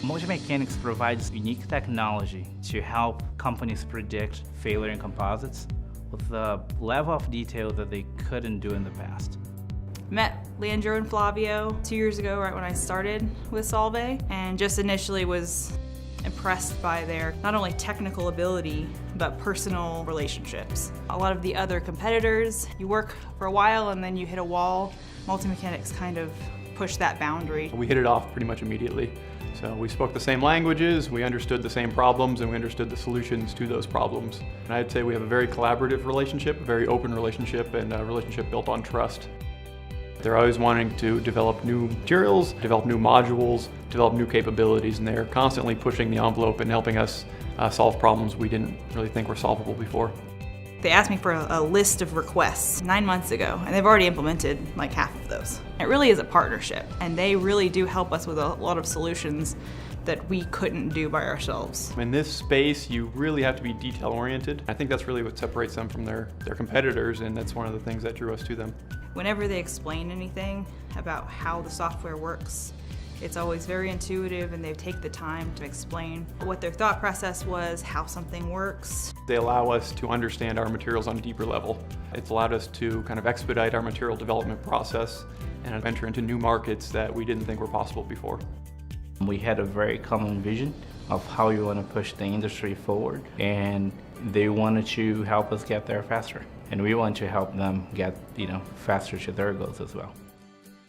MultiMechanics provides unique technology to help companies predict failure in composites with the level of detail that they couldn't do in the past. Met Leandro and Flavio 2 years ago, right when I started with Solvay, and just initially was impressed by their not only technical ability, but personal relationships. A lot of the other competitors, you work for a while and then you hit a wall. MultiMechanics kind of pushed that boundary. We hit it off pretty much immediately. So we spoke the same languages, we understood the same problems, and we understood the solutions to those problems. And I'd say we have a very collaborative relationship, a very open relationship, and a relationship built on trust. They're always wanting to develop new materials, develop new modules, develop new capabilities, and they're constantly pushing the envelope and helping us solve problems we didn't really think were solvable before. They asked me for a list of requests 9 months ago, and they've already implemented like half of those. It really is a partnership, and they really do help us with a lot of solutions that we couldn't do by ourselves. In this space, you really have to be detail-oriented. I think that's really what separates them from their competitors, and that's one of the things that drew us to them. Whenever they explain anything about how the software works, it's always very intuitive, and they take the time to explain what their thought process was, how something works. They allow us to understand our materials on a deeper level. It's allowed us to kind of expedite our material development process and enter into new markets that we didn't think were possible before. We had a very common vision of how we want to push the industry forward, and they wanted to help us get there faster. And we want to help them get, faster to their goals as well.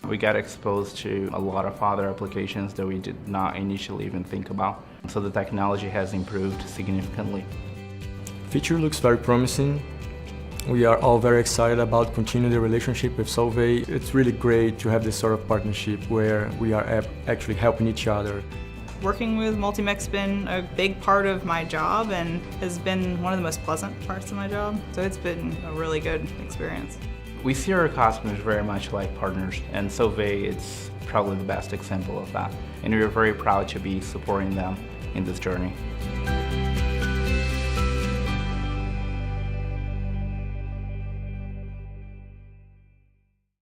We got exposed to a lot of other applications that we did not initially even think about. So the technology has improved significantly. Future looks very promising. We are all very excited about continuing the relationship with Solvay. It's really great to have this sort of partnership where we are actually helping each other. Working with MultiMech's been a big part of my job and has been one of the most pleasant parts of my job. So it's been a really good experience. We see our customers very much like partners, and Solvay is probably the best example of that. And we're very proud to be supporting them in this journey.